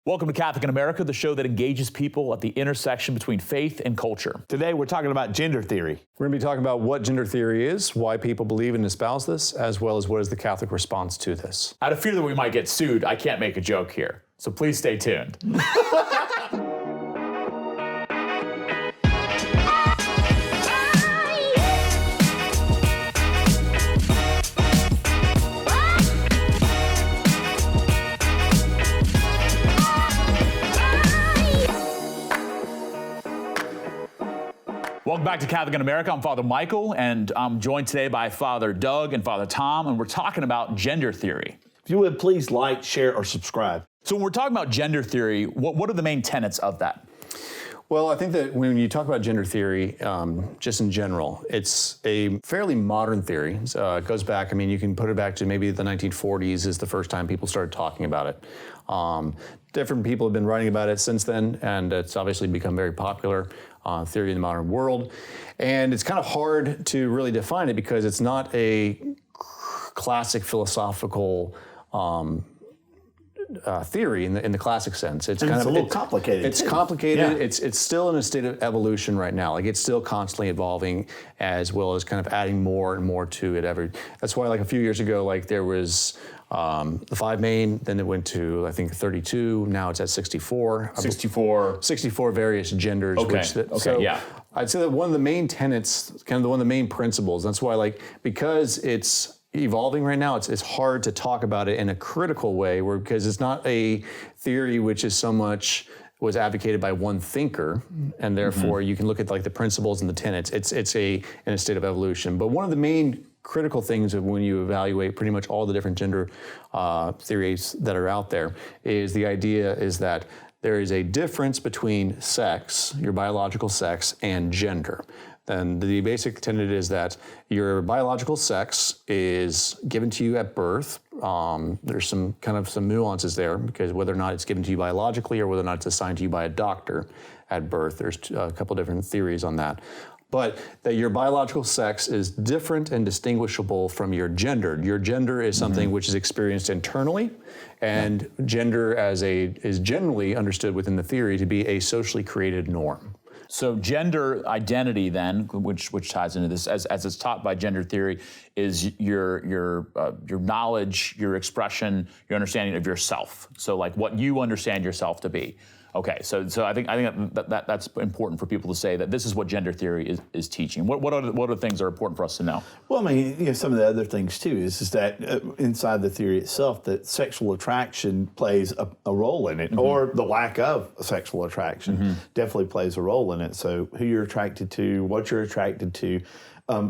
Welcome to Catholic in America, the show that engages people at the intersection between faith and culture. Today we're talking about gender theory. We're going to be talking about what gender theory is, why people believe and espouse this, as well as what is the Catholic response to this. Out of fear that we might get sued, I can't make a joke here, so please stay tuned. Welcome back to Catholic in America. I'm Father Michael, and I'm joined today by Father Doug and Father Tom, and we're talking about gender theory. If you would please like, share, or subscribe. So when we're talking about gender theory, what are the main tenets of that? Well, I think that when you talk about gender theory, just in general, it's a fairly modern theory. It goes back, you can put it back to maybe the 1940s is the first time people started talking about it. Different people have been writing about it since then, and it's obviously become very popular theory in the modern world. And it's kind of hard to really define it because it's not a classic philosophical theory in the classic sense. It's a little complicated. It's complicated. Yeah. It's still in a state of evolution right now. Like, it's still constantly evolving, as well as kind of adding more and more to it. That's why, like, a few years ago, like, there was the 5 main, then it went to, I think, 32. Now it's at 64. 64 various genders. Okay. Yeah. I'd say that one of the main tenets, kind of one of the main principles, that's why, like, because it's evolving right now, it's hard to talk about it in a critical way, because it's not a theory which is so much was advocated by one thinker, and therefore you can look at, like, the principles and the tenets. It's in a state of evolution. But one of the main critical things of when you evaluate pretty much all the different gender theories that are out there is the idea is that there is a difference between sex, your biological sex, and gender. Then the basic tenet is that your biological sex is given to you at birth. There's some nuances there, because whether or not it's given to you biologically or whether or not it's assigned to you by a doctor at birth, there's a couple different theories on that. But that your biological sex is different and distinguishable from your gender. Your gender is something which is experienced internally, and gender is generally understood within the theory to be a socially created norm. So gender identity, then, which ties into this, as it's taught by gender theory, is your knowledge, your expression, your understanding of yourself. So, like, what you understand yourself to be. Okay, so I think that's important for people to say that this is what gender theory is teaching. What other things are important for us to know? Well, some of the other things too is that inside the theory itself, that sexual attraction plays a role in it, or the lack of sexual attraction definitely plays a role in it. So who you're attracted to, what you're attracted to,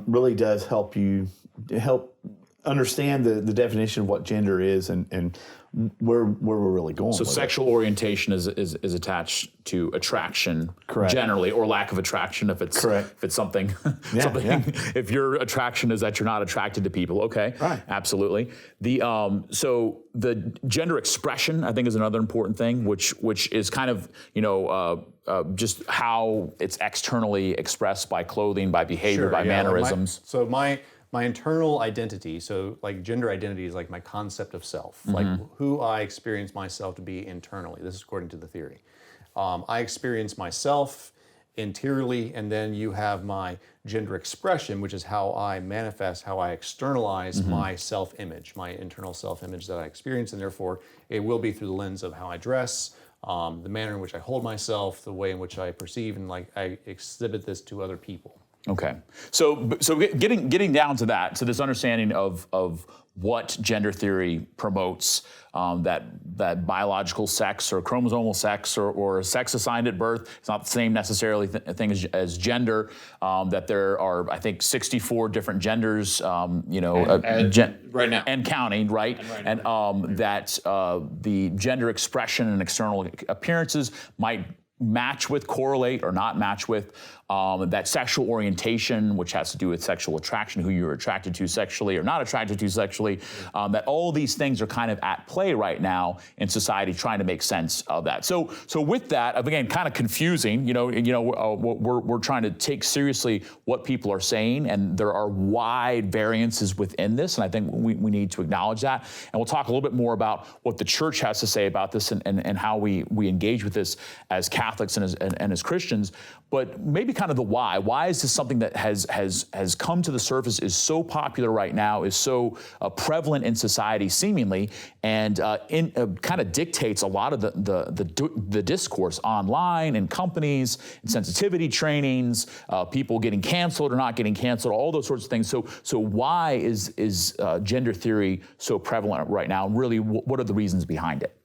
really does help understand the definition of what gender is and where we're really going. So sexual orientation is attached to attraction, correct, generally, or lack of attraction if it's correct. If it's something, if your attraction is that you're not attracted to people, okay, right, absolutely. So the gender expression, I think, is another important thing, which is kind of just how it's externally expressed by clothing, by behavior, by mannerisms. My internal identity, so, like, gender identity is like my concept of self, like who I experience myself to be internally. This is according to the theory. I experience myself interiorly, and then you have my gender expression, which is how I manifest, how I externalize my self-image, my internal self-image that I experience, and therefore it will be through the lens of how I dress, the manner in which I hold myself, the way in which I perceive, and, like, I exhibit this to other people. Okay, so getting down to that, to this understanding of what gender theory promotes, that biological sex or chromosomal sex or sex assigned at birth, it's not the same necessarily thing as gender, that there are, I think, 64 different genders, right now, and counting, right? And that the gender expression and external appearances might match with, correlate, or not match with, that sexual orientation, which has to do with sexual attraction, who you're attracted to sexually or not attracted to sexually, that all these things are kind of at play right now in society, trying to make sense of that. So with that, again, kind of confusing. We're trying to take seriously what people are saying, and there are wide variances within this, and I think we need to acknowledge that. And we'll talk a little bit more about what the church has to say about this and how we engage with this as Catholics and as Christians. But maybe kind of the why. Why is this something that has come to the surface, is so popular right now, is so prevalent in society seemingly, and kind of dictates a lot of the discourse online, in companies, in sensitivity trainings, people getting canceled or not getting canceled, all those sorts of things. So why is gender theory so prevalent right now? And really, what are the reasons behind it?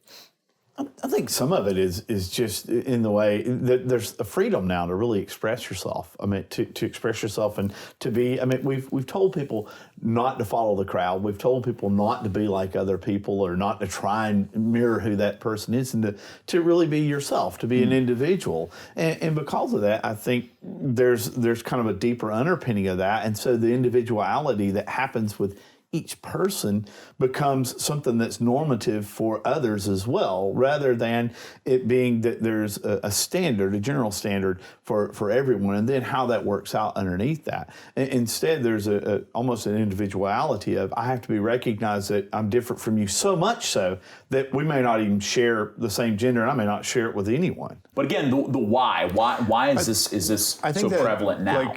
I think some of it is just in the way that there's a freedom now to really express yourself. I mean, to express yourself and to be. I mean, we've told people not to follow the crowd. We've told people not to be like other people, or not to try and mirror who that person is, and to really be yourself, to be an individual. And because of that, I think there's kind of a deeper underpinning of that, and so the individuality that happens with each person becomes something that's normative for others as well, rather than it being that there's a standard, a general standard for everyone, and then how that works out underneath that. Instead, there's almost an individuality of, I have to be recognized that I'm different from you, so much so that we may not even share the same gender, and I may not share it with anyone. But again, the why. Why is this so prevalent now?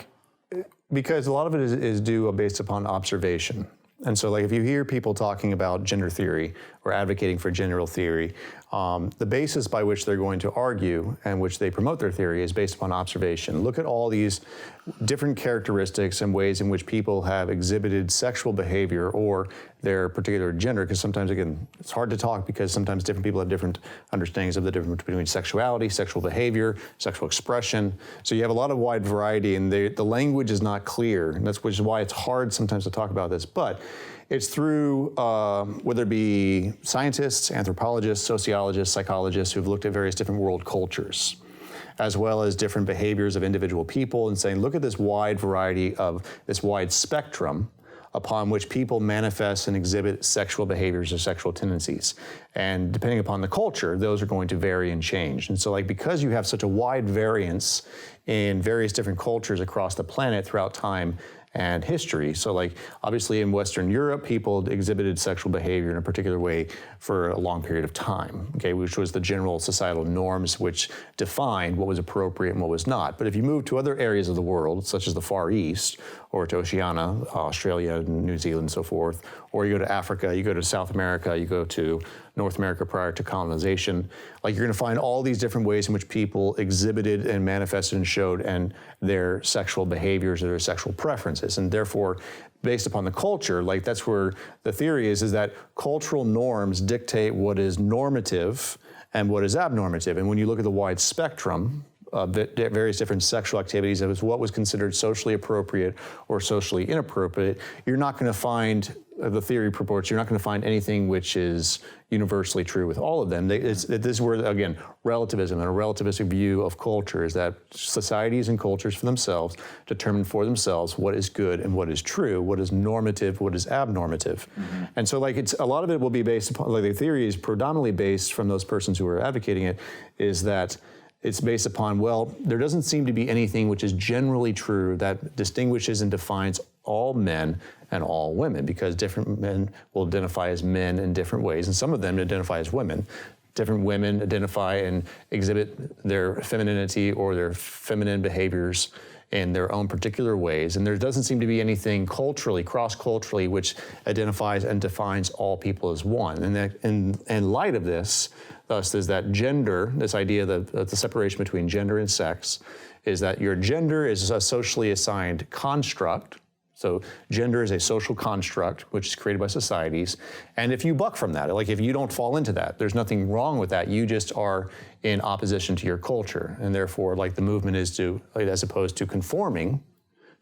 Because a lot of it is due based upon observation. And so, if you hear people talking about gender theory or advocating for gender theory, the basis by which they're going to argue and which they promote their theory is based upon observation. Look at all these different characteristics and ways in which people have exhibited sexual behavior or their particular gender, because sometimes, again, it's hard to talk because sometimes different people have different understandings of the difference between sexuality, sexual behavior, sexual expression. So you have a lot of wide variety, and the language is not clear, and which is why it's hard sometimes to talk about this. But it's through, whether it be scientists, anthropologists, sociologists, psychologists who've looked at various different world cultures, as well as different behaviors of individual people, and saying, look at this wide variety of this wide spectrum upon which people manifest and exhibit sexual behaviors or sexual tendencies. And depending upon the culture, those are going to vary and change. And so because you have such a wide variance in various different cultures across the planet throughout time and history. So obviously in Western Europe, people exhibited sexual behavior in a particular way for a long period of time, okay, which was the general societal norms which defined what was appropriate and what was not. But if you move to other areas of the world, such as the Far East, or to Oceania, Australia, New Zealand, and so forth, or you go to Africa, you go to South America, you go to North America prior to colonization, you're going to find all these different ways in which people exhibited and manifested and showed and their sexual behaviors or their sexual preferences. And therefore, based upon the culture, that's where the theory is that cultural norms dictate what is normative and what is abnormative. And when you look at the wide spectrum of various different sexual activities, as what was considered socially appropriate or socially inappropriate, you're not going to find, the theory purports, you're not going to find anything which is universally true with all of them. This is where, again, relativism and a relativistic view of culture is that societies and cultures for themselves determine for themselves what is good and what is true, what is normative, what is abnormative. Mm-hmm. And so it's a lot of it will be based upon, the theory is predominantly based from those persons who are advocating it, is that it's based upon, there doesn't seem to be anything which is generally true that distinguishes and defines all men and all women, because different men will identify as men in different ways, and some of them identify as women. Different women identify and exhibit their femininity or their feminine behaviors in their own particular ways, and there doesn't seem to be anything culturally, cross-culturally, which identifies and defines all people as one. And that, in light of this, thus, is that gender, this idea that the separation between gender and sex, is that your gender is a socially assigned construct. So gender is a social construct which is created by societies, and if you buck from that, if you don't fall into that, there's nothing wrong with that. You just are in opposition to your culture, and therefore, the movement is to, as opposed to conforming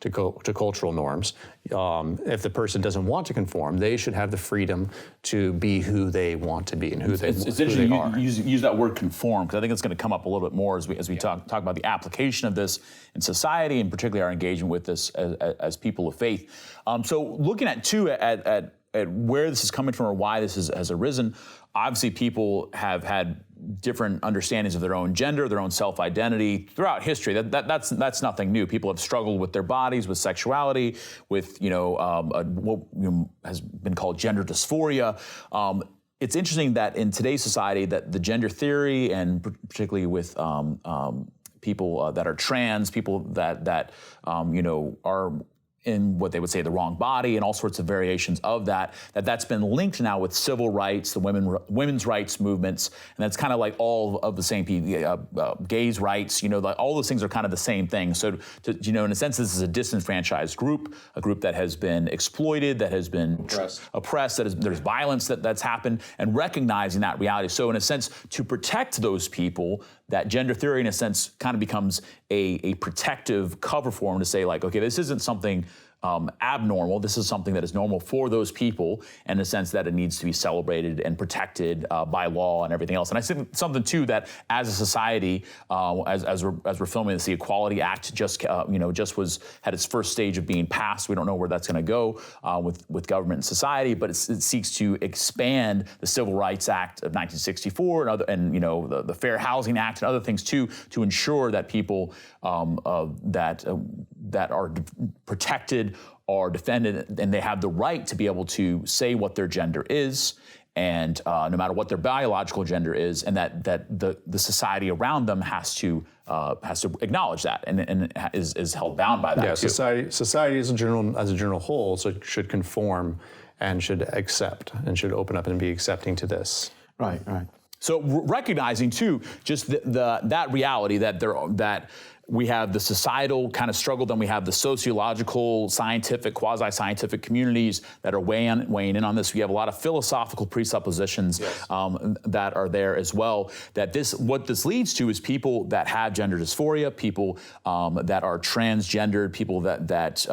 to cultural norms. If the person doesn't want to conform, they should have the freedom to be who they want to be and who they are. You use that word conform, because I think it's going to come up a little bit more as we talk about the application of this in society, and particularly our engagement with this as people of faith. So looking at where this is coming from or why this has arisen, obviously people have had different understandings of their own gender, their own self-identity throughout history. That's nothing new. People have struggled with their bodies, with sexuality, with what has been called gender dysphoria. It's interesting that in today's society, that the gender theory, and particularly with people that are trans, people that are in what they would say the wrong body, and all sorts of variations of that's been linked now with civil rights, the women's rights movements, and that's kind of like all of the same people, gays' rights, all those things are kind of the same thing. So, in a sense, this is a disenfranchised group, a group that has been exploited, that has been oppressed, there's violence that's happened, and recognizing that reality. So, in a sense, to protect those people, that gender theory, in a sense, kind of becomes a protective cover for them to say, like, okay, this isn't something abnormal. This is something that is normal for those people, in the sense that it needs to be celebrated and protected by law and everything else. And I think something too that as a society, as we're filming this, the Equality Act just had its first stage of being passed. We don't know where that's going to go with government and society, but it seeks to expand the Civil Rights Act of 1964 and the Fair Housing Act and other things too, to ensure that people that are protected are defended, and they have the right to be able to say what their gender is, and no matter what their biological gender is, and that the society around them has to acknowledge that and is held bound by that. Yeah, too. Society as a general whole should conform and should accept and should open up and be accepting to this. Right. So recognizing too, just that reality that we have the societal kind of struggle, then we have the sociological, scientific, quasi-scientific communities that are weighing in on this. We have a lot of philosophical presuppositions that are there as well. What this leads to is people that have gender dysphoria, people that are transgendered, people that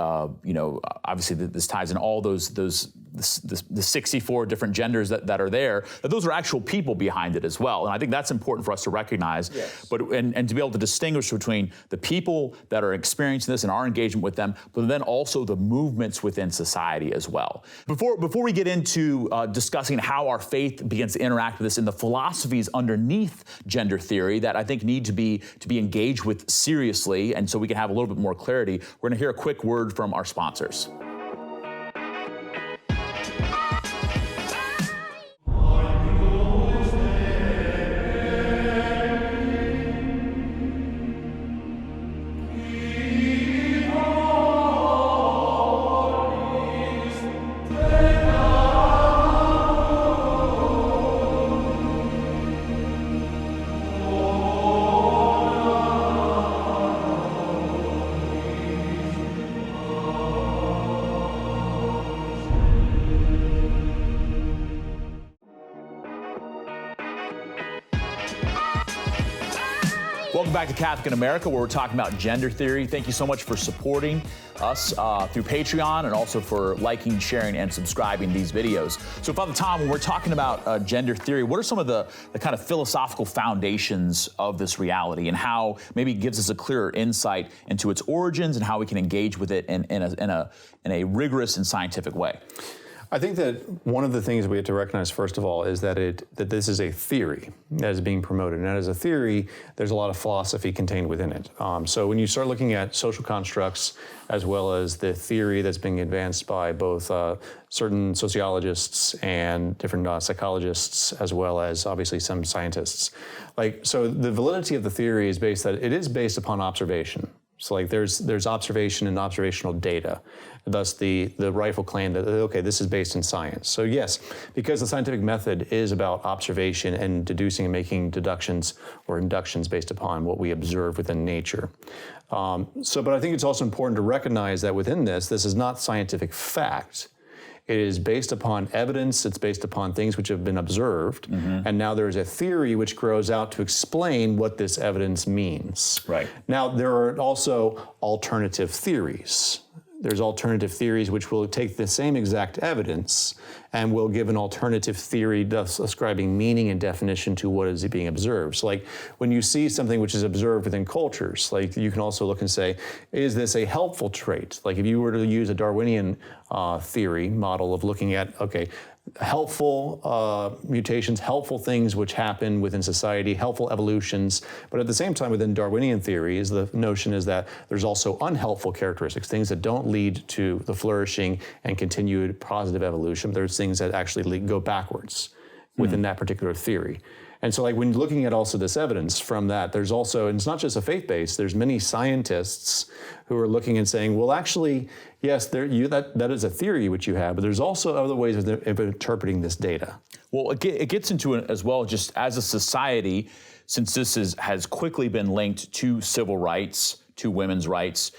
obviously this ties in all the 64 different genders that are there, that those are actual people behind it as well. And I think that's important for us to recognize, and to be able to distinguish between the people that are experiencing this and our engagement with them, but then also the movements within society as well. Before we get into discussing how our faith begins to interact with this and the philosophies underneath gender theory that I think need to be engaged with seriously, and so we can have a little bit more clarity, we're going to hear a quick word from our sponsors. Welcome back to Catholic in America, where we're talking about gender theory. Thank you so much for supporting us through Patreon, and also for liking, sharing, and subscribing these videos. So, Father Tom, when we're talking about gender theory, what are some of the kind of philosophical foundations of this reality, and how maybe it gives us a clearer insight into its origins and how we can engage with it in a rigorous and scientific way? I think that one of the things we have to recognize, first of all, is that this is a theory that is being promoted. And as a theory, there's a lot of philosophy contained within it. So when you start looking at social constructs, as well as the theory that's being advanced by both certain sociologists and different psychologists, as well as obviously some scientists. So the validity of the theory is based upon observation. So there's observation and observational data, thus the rightful claim that, okay, this is based in science. So yes, because the scientific method is about observation and deducing and making deductions or inductions based upon what we observe within nature. But I think it's also important to recognize that within this is not scientific fact. It is based upon evidence. It's based upon things which have been observed. And now there's a theory which grows out to explain what this evidence means. Right. Now, there are also alternative theories. There's alternative theories which will take the same exact evidence and will give an alternative theory ascribing meaning and definition to what is being observed. So like when you see something which is observed within cultures, like you can also look and say, is this a helpful trait? Like if you were to use a Darwinian theory model of looking at, okay, helpful mutations, helpful things which happen within society, helpful evolutions. But at the same time, within Darwinian theories, the notion is that there's also unhelpful characteristics, things that don't lead to the flourishing and continued positive evolution. There's things that actually go backwards within that particular theory. And so like when looking at also this evidence from that, there's also, and it's not just a faith-based, there's many scientists who are looking and saying, well, actually, yes, that is a theory which you have, but there's also other ways of interpreting this data. Well, it gets into it as well, just as a society, since this has quickly been linked to civil rights, to women's rights.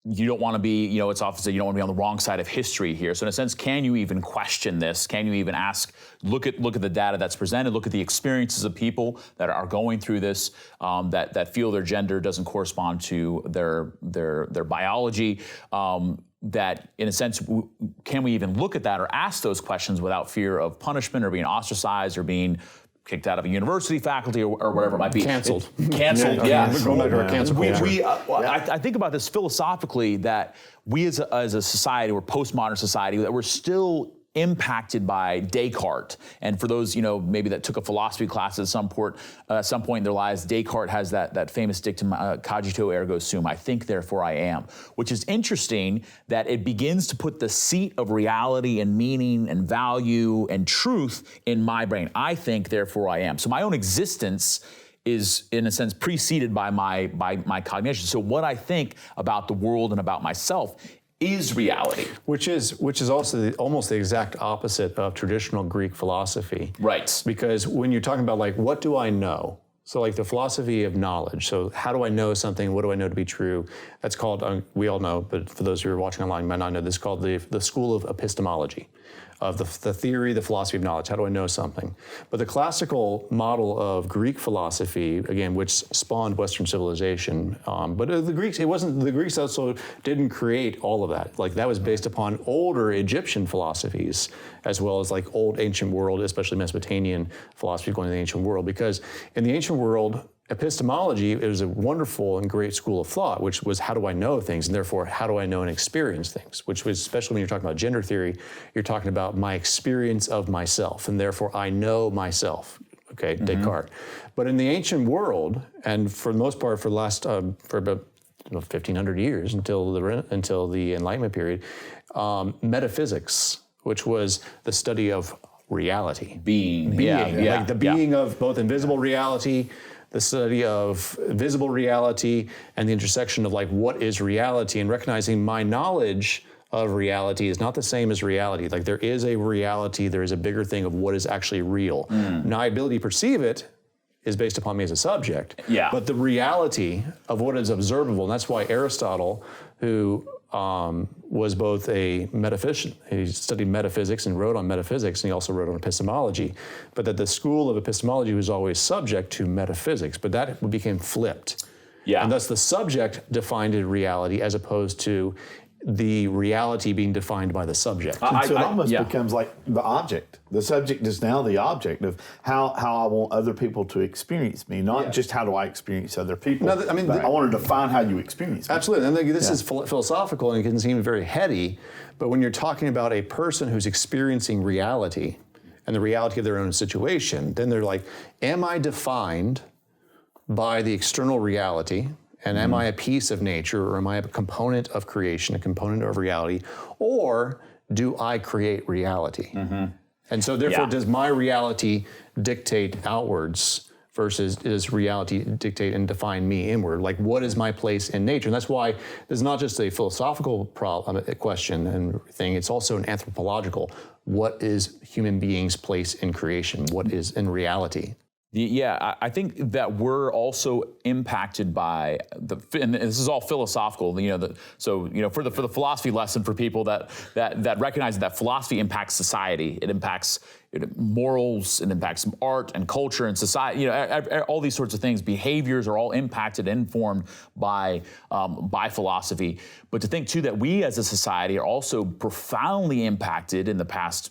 You don't want to be, it's often said you don't want to be on the wrong side of history here. So in a sense, can you even question this? Can you even ask, look at the data that's presented, look at the experiences of people that are going through this, that feel their gender doesn't correspond to their biology, that in a sense, can we even look at that or ask those questions without fear of punishment or being ostracized or being kicked out of a university faculty or whatever it might be. Canceled. Canceled, yeah. We're going back to our cancel culture. I think about this philosophically, that we as a society, we're postmodern society, that we're still impacted by Descartes. And for those, maybe that took a philosophy class at some point in their lives, Descartes has that famous dictum, cogito ergo sum, I think, therefore I am, which is interesting that it begins to put the seat of reality and meaning and value and truth in my brain. I think, therefore I am. So my own existence is, in a sense, preceded by my cognition. So what I think about the world and about myself is reality. Which is also almost the exact opposite of traditional Greek philosophy. Right. Because when you're talking about like, what do I know? So like the philosophy of knowledge. So how do I know something? What do I know to be true? That's called, we all know, but for those who are watching online, you might not know, this is called the school of epistemology, of the theory, the philosophy of knowledge. How do I know something? But the classical model of Greek philosophy, again, which spawned Western civilization, but the Greeks also didn't create all of that. Like that was based upon older Egyptian philosophies, as well as like old ancient world, especially Mesopotamian philosophy going to the ancient world. Because in the ancient world, epistemology is a wonderful and great school of thought, which was how do I know things, and therefore how do I know and experience things, which was, especially when you're talking about gender theory, you're talking about my experience of myself, and therefore I know myself, okay, Descartes. But in the ancient world, and for the most part for the last, for about 1,500 years until the Enlightenment period, metaphysics, which was the study of reality. Being. Like the being of both invisible reality, the study of visible reality, and the intersection of like what is reality, and recognizing my knowledge of reality is not the same as reality. Like there is a reality, there is a bigger thing of what is actually real. My ability to perceive it is based upon me as a subject. Yeah. But the reality of what is observable, and that's why Aristotle, who was both a metaphysician, he studied metaphysics and wrote on metaphysics, and he also wrote on epistemology, but that the school of epistemology was always subject to metaphysics, but that became flipped. Yeah. And thus the subject defined reality as opposed to the reality being defined by the subject. So it almost becomes like the object. The subject is now the object of how I want other people to experience me, not just how do I experience other people. No, I mean, I want to define how you experience me. Absolutely, and this is philosophical and it can seem very heady, but when you're talking about a person who's experiencing reality and the reality of their own situation, then they're like, am I defined by the external reality? And am I a piece of nature, or am I a component of creation, a component of reality, or do I create reality? And so therefore, does my reality dictate outwards versus does reality dictate and define me inward? Like what is my place in nature? And that's why there's not just a philosophical question and thing, it's also an anthropological. What is human beings' place in creation? What is in reality? I think that we're also impacted by and this is all philosophical. For the philosophy lesson for people that recognize that philosophy impacts society, it impacts morals, it impacts art and culture and society. All these sorts of things, behaviors are all impacted and informed by philosophy. But to think too that we as a society are also profoundly impacted in the past,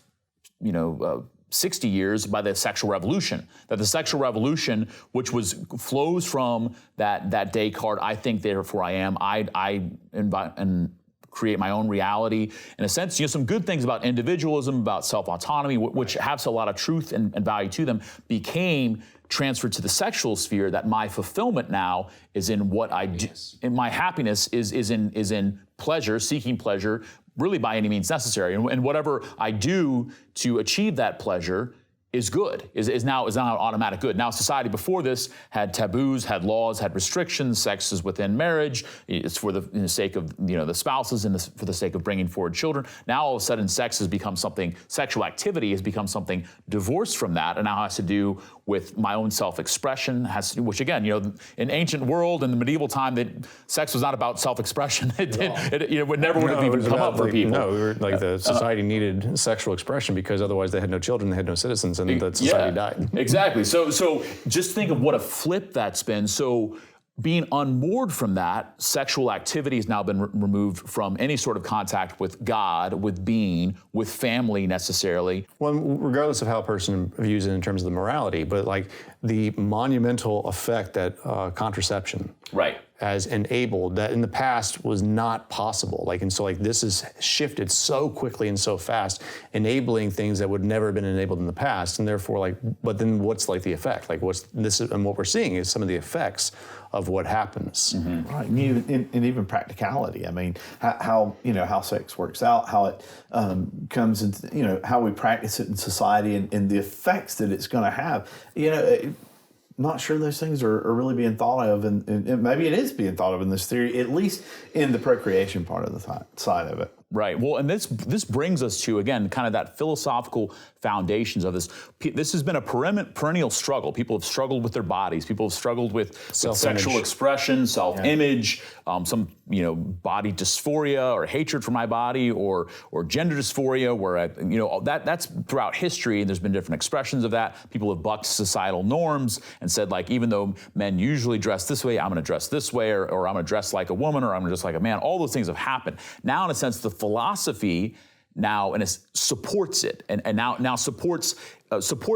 60 years by the sexual revolution. That the sexual revolution, which flows from that Descartes, I think, therefore I am. I invite and create my own reality. In a sense, some good things about individualism, about self-autonomy, which have a lot of truth and value to them, became transferred to the sexual sphere. That my fulfillment now is in what I do, and my happiness is in pleasure, seeking pleasure, really by any means necessary. And whatever I do to achieve that pleasure is good, is now automatic good. Now, society before this had taboos, had laws, had restrictions. Sex is within marriage. It's for the sake of the spouses and for the sake of bringing forward children. Now, all of a sudden, sexual activity has become something divorced from that, and now has to do with my own self-expression. Which again, in ancient world, in the medieval time, that sex was not about self-expression. It never would have even come up for people. No, we were the society needed sexual expression because otherwise they had no children, they had no citizens, and the society died. Exactly. So just think of what a flip that's been. So being unmoored from that, sexual activity has now been removed from any sort of contact with God, with being, with family necessarily. Well, regardless of how a person views it in terms of the morality, but the monumental effect that contraception has enabled that in the past was not possible. This has shifted so quickly and so fast, enabling things that would never have been enabled in the past. And therefore, but then what's the effect? And what we're seeing is some of the effects of what happens. Mm-hmm. Right, and even practicality. I mean, how sex works out, how it comes into, how we practice it in society, and the effects that it's going to have. Not sure those things are really being thought of, and maybe it is being thought of in this theory, at least in the procreation part of the side of it. Right. Well, and this brings us to, again, kind of that philosophical foundations of this. This has been a perennial struggle. People have struggled with their bodies. People have struggled with sexual expression, self-image, some body dysphoria or hatred for my body, or gender dysphoria, where that's throughout history. There's been different expressions of that. People have bucked societal norms and said, even though men usually dress this way, I'm going to dress this way, or I'm going to dress like a woman, or I'm going to dress like a man. All those things have happened. Now, in a sense, the philosophy now and it supports it, and now supports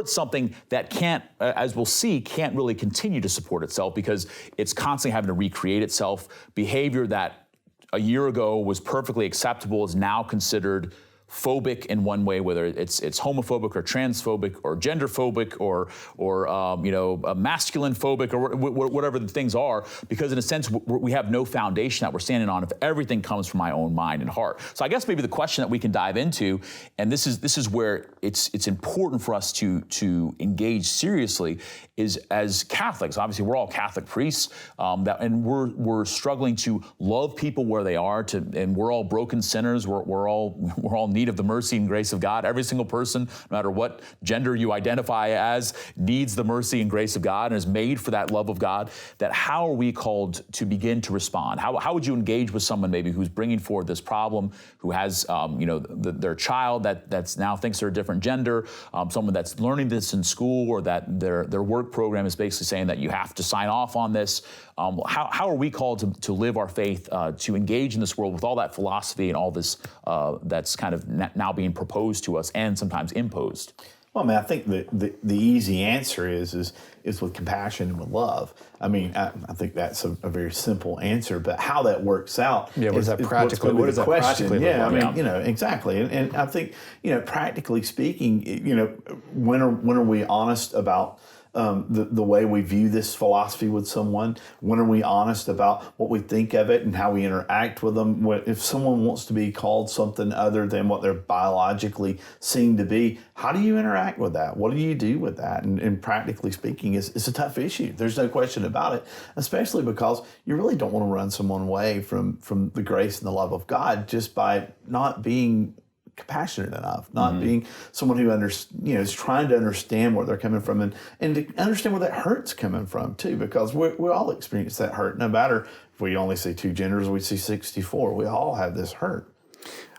something that can't, as we'll see, can't really continue to support itself, because it's constantly having to recreate itself. Behavior that a year ago was perfectly acceptable is now considered phobic in one way, whether it's homophobic or transphobic or genderphobic or masculine phobic or whatever the things are, because in a sense we have no foundation that we're standing on if everything comes from my own mind and heart. So I guess maybe the question that we can dive into, and this is where it's important for us to engage seriously, is as Catholics. Obviously, we're all Catholic priests, and we're struggling to love people where they are, and we're all broken sinners. We're all need of the mercy and grace of God. Every single person, no matter what gender you identify as, needs the mercy and grace of God and is made for that love of God. That how are we called to begin to respond? How would you engage with someone maybe who's bringing forward this problem, who has their child that's now thinks they're a different gender, someone that's learning this in school, or that their work program is basically saying that you have to sign off on this? How are we called to live our faith, to engage in this world with all that philosophy and all this that's kind of now being proposed to us and sometimes imposed? Well, I mean, I think the easy answer is with compassion and with love. I mean, I think that's a very simple answer, but how that works out. Yeah, what does that practically look like? Yeah, I mean, exactly. And I think, practically speaking, when are we honest about the way we view this philosophy with someone? When are we honest about what we think of it and how we interact with them? If someone wants to be called something other than what they're biologically seen to be, how do you interact with that? What do you do with that? And practically speaking, it's a tough issue. There's no question about it, especially because you really don't want to run someone away from the grace and the love of God just by not being compassionate enough, not being someone who is trying to understand where they're coming from and to understand where that hurt's coming from too, because we all experience that hurt. No matter if we only see 2 genders, we see 64. We all have this hurt.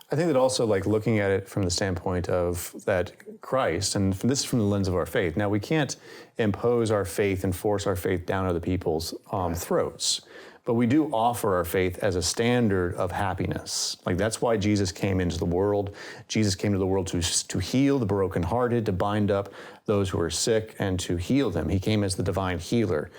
I think that also, like, looking at it from the standpoint of that Christ, and this is from the lens of our faith. Now, we can't impose our faith and force our faith down other people's throats, but we do offer our faith as a standard of happiness. Like, that's why Jesus came into the world. Jesus came to the world to heal the brokenhearted, to bind up those who are sick, and to heal them. He came as the divine healer.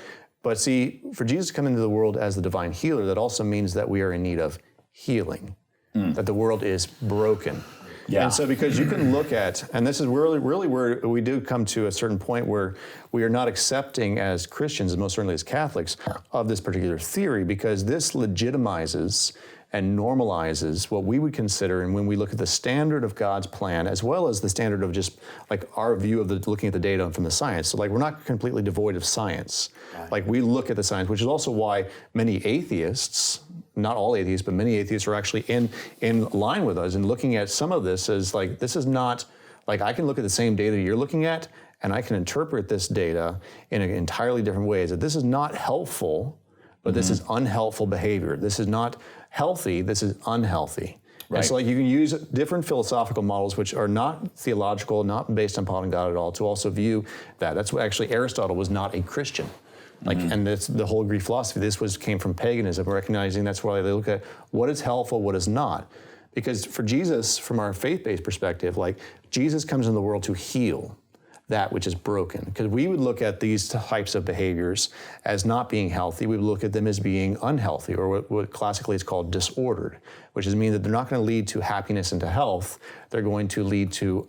But see, for Jesus to come into the world as the divine healer, that also means that we are in need of healing. That the world is broken. Yeah. And so because you can look at, and this is really where we do come to a certain point where we are not accepting as Christians, and most certainly as Catholics, of this particular theory, because this legitimizes and normalizes what we would consider, and when we look at the standard of God's plan, as well as the standard of just like our view of looking at the data from the science. So like we're not completely devoid of science. Right. Like we look at the science, which is also why many atheists, not all atheists, but many atheists are actually in line with us and looking at some of this as like, this is not, like I can look at the same data you're looking at, and I can interpret this data in an entirely different ways. That this is not helpful, but this is unhelpful behavior. This is not healthy, this is unhealthy. Right. And so like you can use different philosophical models which are not theological, not based upon God at all, to also view that. That's what actually Aristotle was not a Christian. Like, and that's the whole Greek philosophy. This came from paganism, recognizing that's why they look at what is helpful, what is not. Because for Jesus, from our faith-based perspective, like Jesus comes in the world to heal that which is broken. Because we would look at these types of behaviors as not being healthy. We would look at them as being unhealthy, or what classically is called disordered, which is mean that they're not going to lead to happiness and to health. They're going to lead to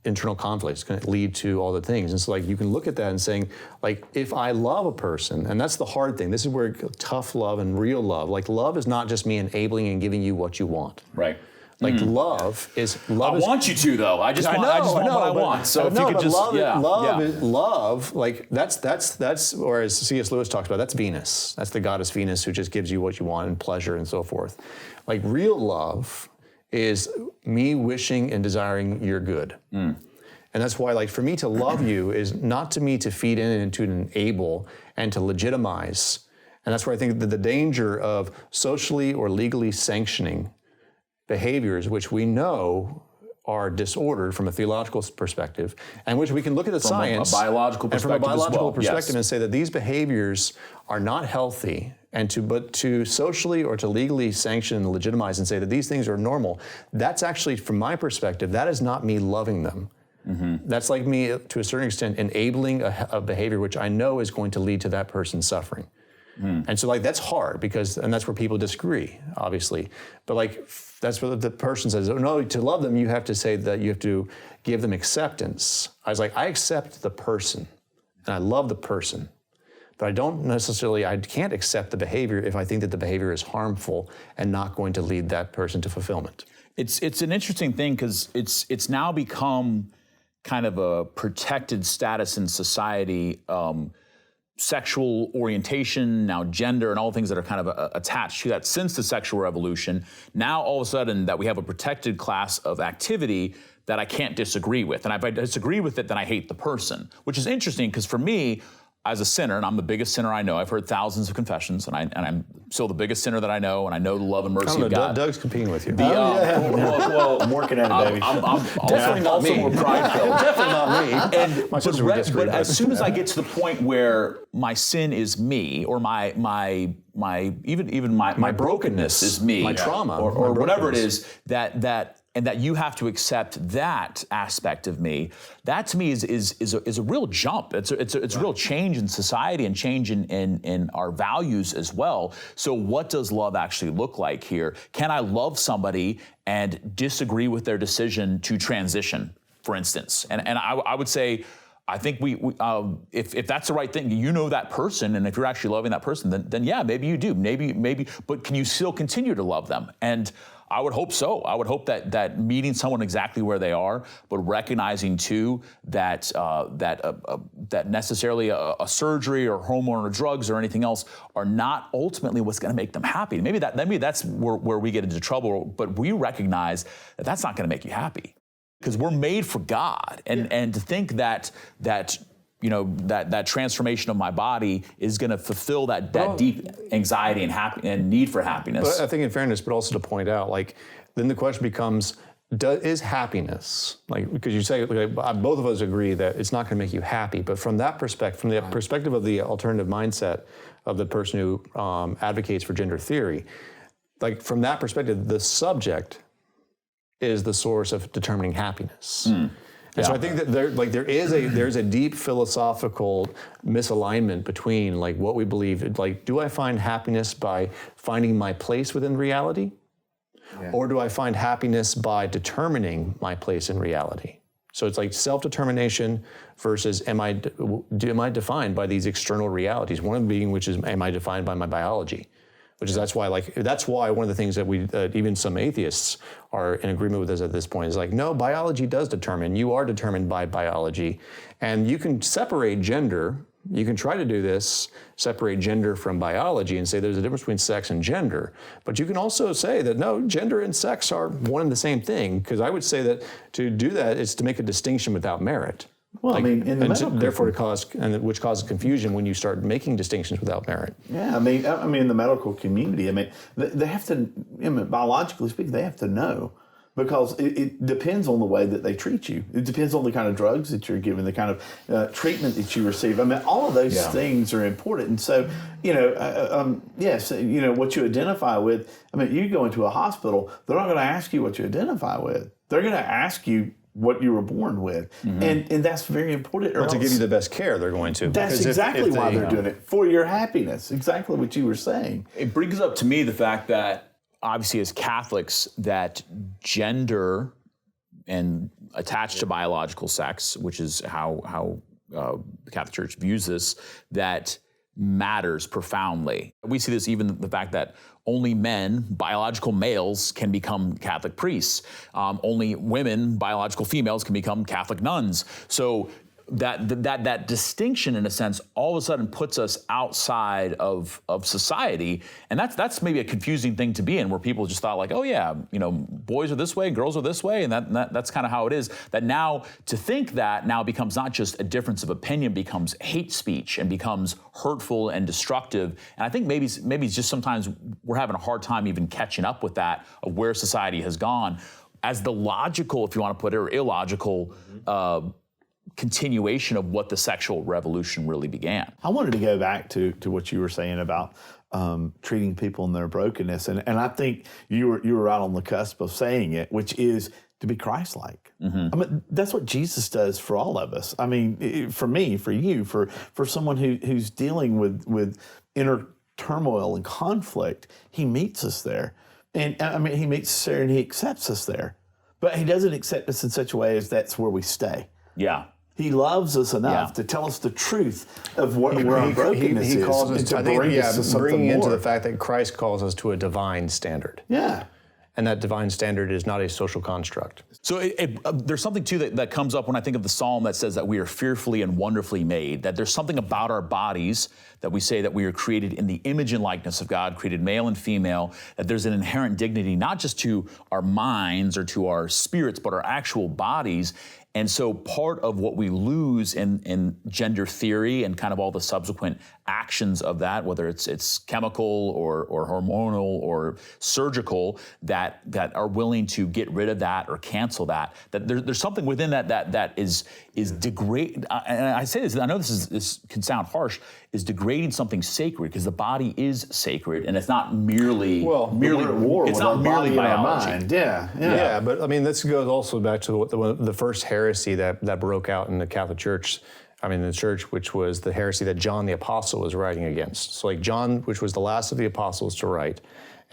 internal conflict. It's going to lead to all the things. And so like you can look at that and saying, like, if I love a person, and that's the hard thing. This is where tough love and real love, like love is not just me enabling and giving you what you want. Right. Like love is. I want you to though. I just want what I want. So if you could just love, like that's or as C.S. Lewis talks about, that's Venus. That's the goddess Venus who just gives you what you want and pleasure and so forth. Like real love is me wishing and desiring your good. And that's why, like, for me to love you is not to me to feed in and to enable and to legitimize. And that's where I think that the danger of socially or legally sanctioning behaviors which we know are disordered from a theological perspective, and which we can look at the science a biological perspective, and from a biological perspective, yes, and say that these behaviors are not healthy, and to socially or to legally sanction and legitimize and say that these things are normal. That's actually, from my perspective, that is not me loving them. That's like me, to a certain extent, enabling a behavior which I know is going to lead to that person suffering. And so like that's hard and that's where people disagree, obviously. But like that's what the person says, oh, no, to love them, you have to say that you have to give them acceptance. I was like, I accept the person and I love the person, but I can't accept the behavior if I think that the behavior is harmful and not going to lead that person to fulfillment. It's an interesting thing because it's now become kind of a protected status in society. Sexual orientation, now gender, and all things that are kind of attached to that since the sexual revolution. Now, all of a sudden, that we have a protected class of activity that I can't disagree with. And if I disagree with it, then I hate the person, which is interesting because for me, as a sinner, and I'm the biggest sinner I know, I've heard thousands of confessions, and I'm still the biggest sinner that I know, and I know the love and mercy of God. Doug's competing with you. Well, I'm working at it, baby. I'm Definitely not also me. more prideful. Definitely not me. And My sister would disagree, but as soon as I get to the point where my sin is me, or my brokenness is me, my trauma, or whatever it is, that you have to accept that aspect of me, that to me is a real jump. It's a real change in society and change in our values as well. So what does love actually look like here? Can I love somebody and disagree with their decision to transition, for instance? And I would say, I think if that's the right thing, you know that person, and if you're actually loving that person, then yeah, maybe you do, maybe, but can you still continue to love them? And I would hope so. I would hope that meeting someone exactly where they are, but recognizing too that that necessarily a surgery or hormone or drugs or anything else are not ultimately what's going to make them happy. Maybe that's where we get into trouble. But we recognize that that's not going to make you happy, because we're made for God, and to think that that transformation of my body is going to fulfill that deep anxiety and need for happiness. But I think in fairness, but also to point out, like, then the question becomes, is happiness, like, because you say, like, both of us agree that it's not going to make you happy, but from that perspective, from the perspective of the alternative mindset of the person who advocates for gender theory, like, from that perspective, the subject is the source of determining happiness. And so I think that there's a deep philosophical misalignment between, like, what we believe, like, do I find happiness by finding my place within reality? Yeah. Or do I find happiness by determining my place in reality? So it's like self-determination versus am I defined by these external realities? One of them being, which is, am I defined by my biology? That's why one of the things that even some atheists are in agreement with us at this point is like, no, biology does determine. You are determined by biology, and you can separate gender. You can try to do this, separate gender from biology, and say there's a difference between sex and gender. But you can also say that no, gender and sex are one and the same thing. Because I would say that to do that is to make a distinction without merit. Well, I mean, in the medical, which causes confusion when you start making distinctions without merit. Yeah, I mean, in the medical community, I mean, they have to, biologically speaking, they have to know, because it depends on the way that they treat you. It depends on the kind of drugs that you're given, the kind of treatment that you receive. I mean, all of those things are important. And so, yes, what you identify with. I mean, you go into a hospital, they're not going to ask you what you identify with. They're going to ask you what you were born with. Mm-hmm. And that's very important. Or to give you the best care, they're going to. That's exactly why they're doing it, for your happiness. Exactly what you were saying. It brings up to me the fact that, obviously, as Catholics, that gender and attached to biological sex, which is how the Catholic Church views this, that matters profoundly. We see this even the fact that only men, biological males, can become Catholic priests. Only women, biological females, can become Catholic nuns. So that distinction, in a sense, all of a sudden puts us outside of society, and that's maybe a confusing thing to be in, where people just thought like, oh yeah, boys are this way, girls are this way, and that's kind of how it is. That now to think that now becomes not just a difference of opinion, becomes hate speech and becomes hurtful and destructive. And I think maybe it's just sometimes we're having a hard time even catching up with that, of where society has gone, as the logical, if you want to put it, or illogical. Continuation of what the sexual revolution really began. I wanted to go back to what you were saying about treating people in their brokenness, and I think you were right on the cusp of saying it, which is to be Christ-like. Mm-hmm. I mean, that's what Jesus does for all of us. I mean, for me, for you, for someone who's dealing with inner turmoil and conflict, he meets us there, and I mean, he meets us there and he accepts us there, but he doesn't accept us in such a way as that's where we stay. Yeah. He loves us enough to tell us the truth of where our brokenness is. He calls us to bring us to something bringing more. into the fact that Christ calls us to a divine standard. Yeah. And that divine standard is not a social construct. So there's something too that comes up when I think of the Psalm that says that we are fearfully and wonderfully made, that there's something about our bodies that we say that we are created in the image and likeness of God, created male and female, that there's an inherent dignity, not just to our minds or to our spirits, but our actual bodies. And so part of what we lose in gender theory and kind of all the subsequent actions of that, whether it's chemical or hormonal or surgical, that are willing to get rid of that or cancel that there's something within that is degrade. And I say this, I know this can sound harsh, is degrading something sacred, because the body is sacred and it's not merely it's not merely biology. Yeah. But I mean, this goes also back to the first heresy that broke out in the Catholic Church. I mean, the church, which was the heresy that John the Apostle was writing against. So like John, which was the last of the apostles to write,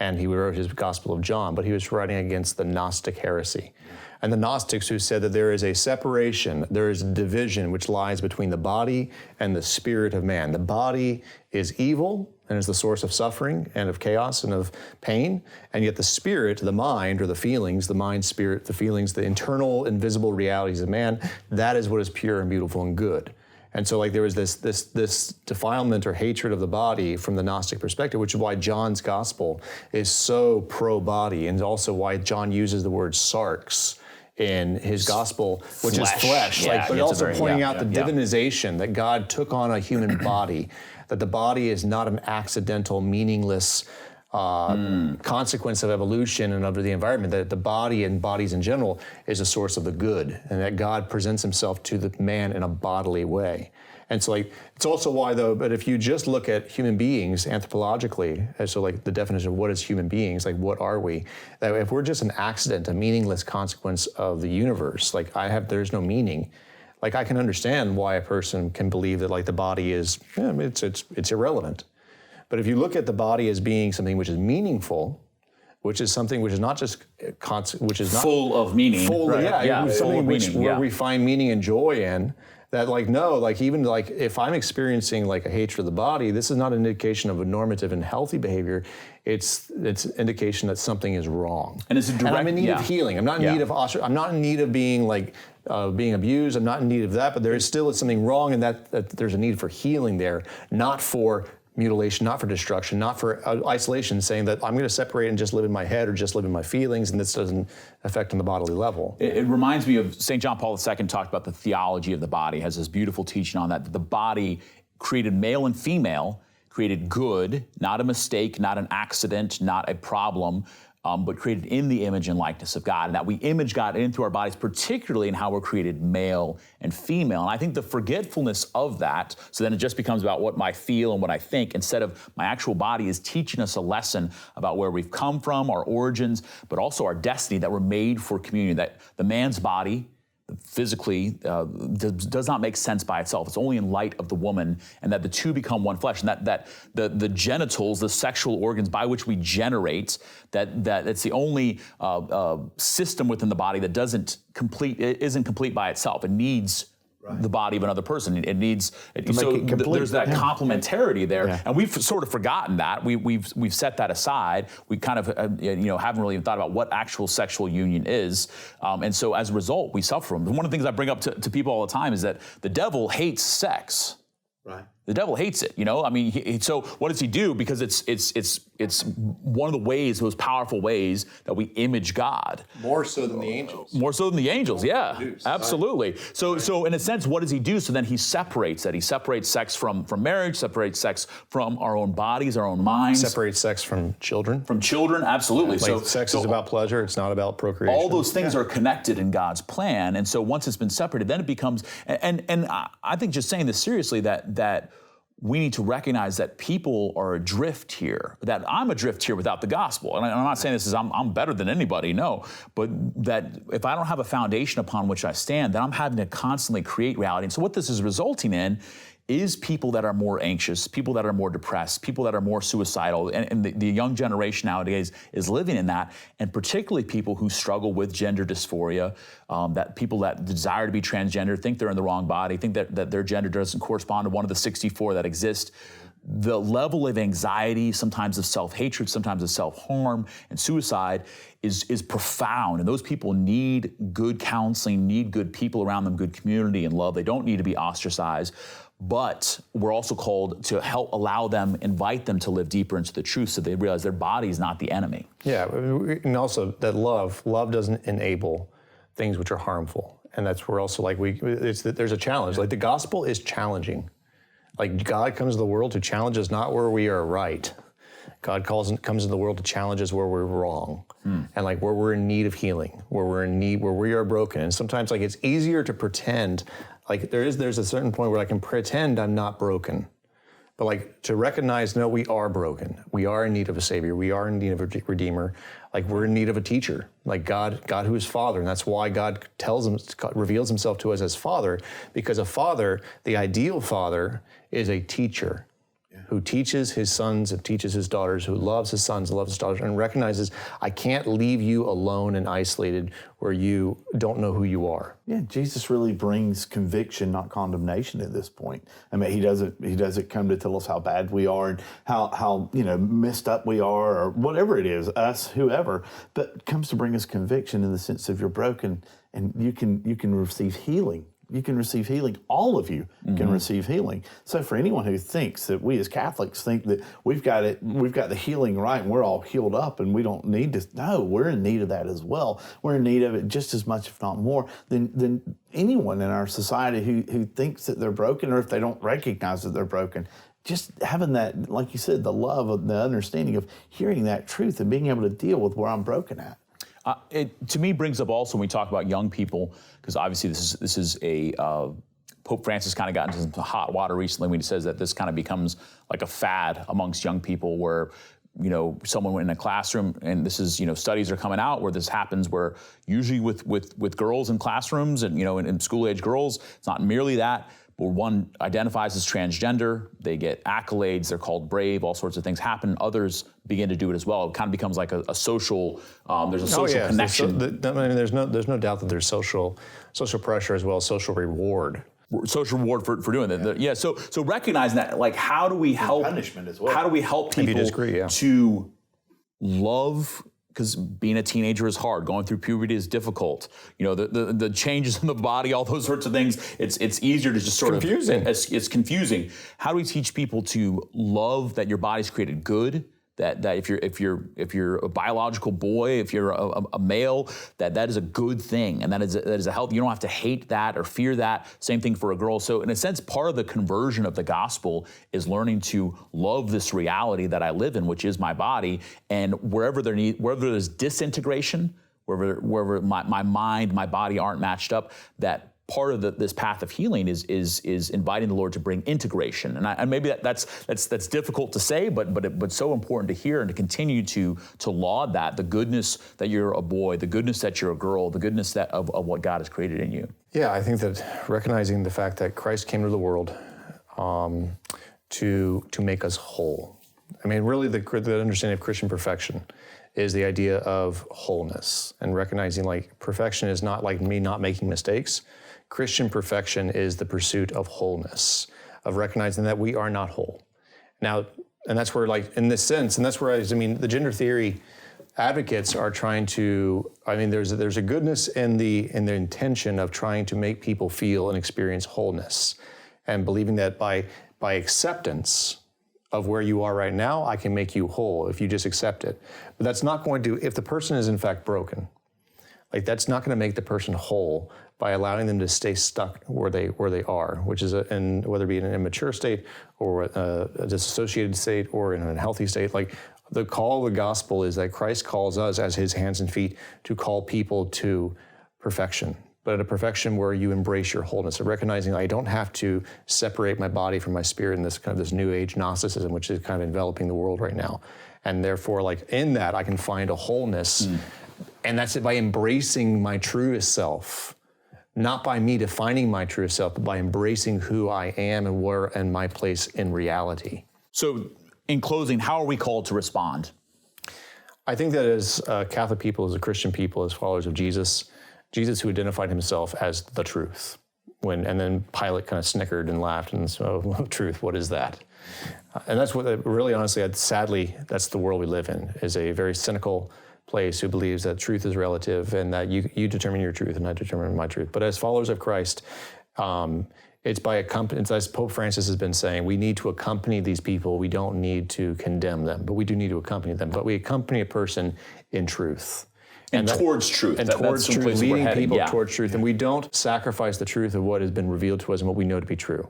and he wrote his Gospel of John, but he was writing against the Gnostic heresy. And the Gnostics, who said that there is a separation, there is a division which lies between the body and the spirit of man. The body is evil and is the source of suffering and of chaos and of pain. And yet the spirit, the mind, or the feelings, the mind, spirit, the feelings, the internal invisible realities of man, that is what is pure and beautiful and good. And so like there was this defilement or hatred of the body from the Gnostic perspective, which is why John's gospel is so pro-body, and also why John uses the word sarx in his gospel, which is flesh, Yeah, but also pointing out the divinization that God took on a human body, that the body is not an accidental, meaningless consequence of evolution and of the environment, that the body and bodies in general is a source of the good, and that God presents himself to the man in a bodily way. And so like, it's also why though, but if you just look at human beings anthropologically, and so like the definition of what is human beings, like what are we, that if we're just an accident, a meaningless consequence of the universe, like there's no meaning. Like I can understand why a person can believe that like the body is, it's irrelevant. But if you look at the body as being something which is meaningful, which is something which is not just which is not full of meaning, something where we find meaning and joy in. That like no, like even like if I'm experiencing like a hatred of the body, this is not an indication of a normative and healthy behavior. It's indication that something is wrong. And it's a direct. And I'm in need of healing. I'm not in need of I'm not in need of being like being abused. I'm not in need of that. But there is still something wrong, and that there's a need for healing there, not for mutilation, not for destruction, not for isolation, saying that I'm going to separate and just live in my head or just live in my feelings, and this doesn't affect on the bodily level. It reminds me of St. John Paul II talked about the theology of the body, has this beautiful teaching on that the body created male and female, created good, not a mistake, not an accident, not a problem, but created in the image and likeness of God, and that we image God into our bodies, particularly in how we're created male and female. And I think the forgetfulness of that, so then it just becomes about what I feel and what I think, instead of my actual body is teaching us a lesson about where we've come from, our origins, but also our destiny, that we're made for communion, that the man's body, physically does not make sense by itself. It's only in light of the woman, and that the two become one flesh, and that the genitals, the sexual organs by which we generate, that it's the only system within the body that isn't complete by itself. It needs the body of another person. It needs there's that complementarity there, and we've sort of forgotten that. We've set that aside. We kind of haven't really even thought about what actual sexual union is, and so as a result, we suffer from. One of the things I bring up to people all the time is that the devil hates sex. Right. The devil hates it, I mean, so what does he do? Because it's one of the ways, those powerful ways that we image God. More so than the angels. More so than the angels, yeah, absolutely. So in a sense, what does he do? So then he separates that. He separates sex from marriage, separates sex from our own bodies, our own minds. Separates sex from children. From children, absolutely. Like sex is about pleasure, it's not about procreation. All those things are connected in God's plan, and so once it's been separated, then it becomes, and I think just saying this seriously, that we need to recognize that people are adrift here, that I'm adrift here without the gospel. And I'm not saying this is I'm better than anybody, no, but that if I don't have a foundation upon which I stand, then I'm having to constantly create reality. And so what this is resulting in is people that are more anxious, people that are more depressed, people that are more suicidal, and the young generation nowadays is living in that, and particularly people who struggle with gender dysphoria, that people that desire to be transgender think they're in the wrong body, think that their gender doesn't correspond to one of the 64 that exist. The level of anxiety, sometimes of self-hatred, sometimes of self-harm and suicide is profound. And those people need good counseling, need good people around them, good community and love. They don't need to be ostracized. But we're also called to help allow them, invite them to live deeper into the truth so they realize their body is not the enemy. Yeah, and also that love doesn't enable things which are harmful. And that's where also like there's a challenge. Like the gospel is challenging. Like God comes to the world to challenge us not where we are right. God comes into the world to challenge us where we're wrong, and like where we're in need of healing, where we are broken. And sometimes like it's easier to pretend. Like there's a certain point where I can pretend I'm not broken, but like to recognize, no, we are broken. We are in need of a savior. We are in need of a redeemer. Like we're in need of a teacher, like God who is Father. And that's why God reveals himself to us as Father, because a father, the ideal father, is a teacher. who teaches his sons and teaches his daughters, who loves his sons, loves his daughters, and recognizes, I can't leave you alone and isolated where you don't know who you are. Yeah, Jesus really brings conviction, not condemnation at this point. I mean, he doesn't come to tell us how bad we are and how messed up we are or whatever it is, us, whoever, but comes to bring us conviction in the sense of you're broken and you can receive healing. You can receive healing. All of you can receive healing. So for anyone who thinks that we as Catholics think that we've got the healing right and we're all healed up and we don't need to, no, we're in need of that as well. We're in need of it just as much, if not more, than anyone in our society who thinks that they're broken, or if they don't recognize that they're broken. Just having that, like you said, the love of the understanding of hearing that truth and being able to deal with where I'm broken at. It to me brings up also when we talk about young people, because obviously this is a Pope Francis kind of got into some hot water recently when he says that this kind of becomes like a fad amongst young people where someone went in a classroom, and this is studies are coming out where this happens, where usually with girls in classrooms and in school age girls, it's not merely that. But one identifies as transgender, they get accolades, they're called brave, all sorts of things happen. Others begin to do it as well. It kind of becomes like a social, there's a social connection. There's no doubt that there's social pressure as well as social reward. Social reward for doing that. Yeah, so recognizing that, like, how do we help? Punishment as well. How do we help people to love? Because being a teenager is hard. Going through puberty is difficult. The changes in the body, all those sorts of things. It's easier to just sort of confusing. It's confusing. How do we teach people to love that your body's created good? That if you're a biological boy, if you're a male, that is a good thing, and that is a health. You don't have to hate that or fear that. Same thing for a girl. So in a sense, part of the conversion of the gospel is learning to love this reality that I live in, which is my body, and wherever there's disintegration, wherever my mind, my body aren't matched up, that part of this path of healing is inviting the Lord to bring integration, and maybe that's difficult to say, but so important to hear and to continue to laud that, the goodness that you're a boy, the goodness that you're a girl, the goodness of what God has created in you. Yeah, I think that recognizing the fact that Christ came to the world to make us whole. I mean, really, the understanding of Christian perfection is the idea of wholeness, and recognizing like perfection is not like me not making mistakes. Christian perfection is the pursuit of wholeness, of recognizing that we are not whole. Now, and that's where, like, in this sense, and that's where the gender theory advocates are trying to, there's a goodness in the intention of trying to make people feel and experience wholeness, and believing that by acceptance of where you are right now, I can make you whole if you just accept it. But that's not going to, if the person is in fact broken, like, that's not going to make the person whole by allowing them to stay stuck where they are, which is whether it be in an immature state or a disassociated state or in a healthy state. Like, the call of the gospel is that Christ calls us as his hands and feet to call people to perfection, but a perfection where you embrace your wholeness, of recognizing I don't have to separate my body from my spirit in this kind of this new age Gnosticism, which is kind of enveloping the world right now. And therefore, like, in that, I can find a wholeness. And that's it, by embracing my truest self, not by me defining my truest self, but by embracing who I am and where and my place in reality. So in closing, how are we called to respond? I think that as Catholic people, as a Christian people, as followers of Jesus who identified himself as the truth, and then Pilate kind of snickered and laughed and said, oh, truth, what is that? And that's what, really honestly, sadly, that's the world we live in, is a very cynical place who believes that truth is relative and that you determine your truth and I determine my truth. But as followers of Christ, it's as Pope Francis has been saying, we need to accompany these people. We don't need to condemn them, but we do need to accompany them. But we accompany a person in truth. And towards truth. And towards truth, leading people towards truth. And we don't sacrifice the truth of what has been revealed to us and what we know to be true.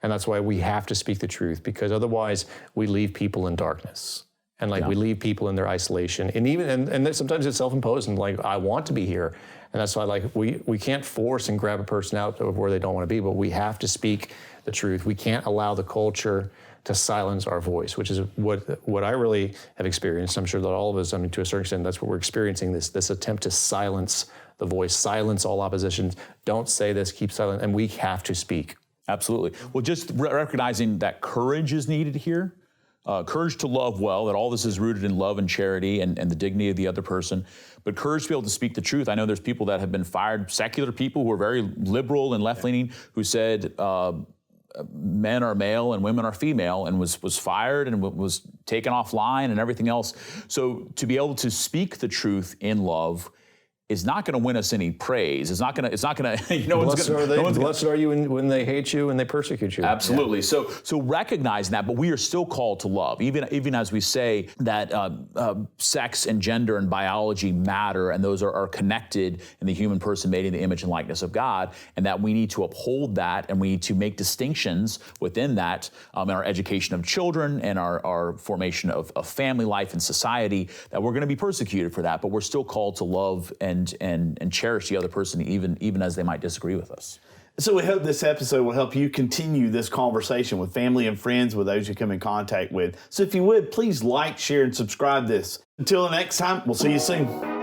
And that's why we have to speak the truth, because otherwise we leave people in darkness. And we leave people in their isolation, and sometimes it's self-imposed, and like, I want to be here, and that's why we can't force and grab a person out of where they don't want to be, but we have to speak the truth. We can't allow the culture to silence our voice, which is what I really have experienced. I'm sure that all of us, to a certain extent, that's what we're experiencing, this attempt to silence the voice, silence all opposition. Don't say this, keep silent, and we have to speak. Absolutely. Well, just recognizing that courage is needed here. Courage to love well, that all this is rooted in love and charity and the dignity of the other person, but courage to be able to speak the truth. I know there's people that have been fired, secular people who are very liberal and left-leaning, who said men are male and women are female, and was fired and was taken offline and everything else. So to be able to speak the truth in love is not going to win us any praise. It's not going to, Blessed are you when they hate you and they persecute you. Absolutely. Yeah. So recognizing that, but we are still called to love, even as we say that sex and gender and biology matter, and those are connected in the human person made in the image and likeness of God, and that we need to uphold that, and we need to make distinctions within that in our education of children and our formation of family life and society, that we're going to be persecuted for that, but we're still called to love and cherish the other person, even as they might disagree with us. So we hope this episode will help you continue this conversation with family and friends, with those you come in contact with. So if you would, please like, share, and subscribe this. Until the next time, we'll see you soon.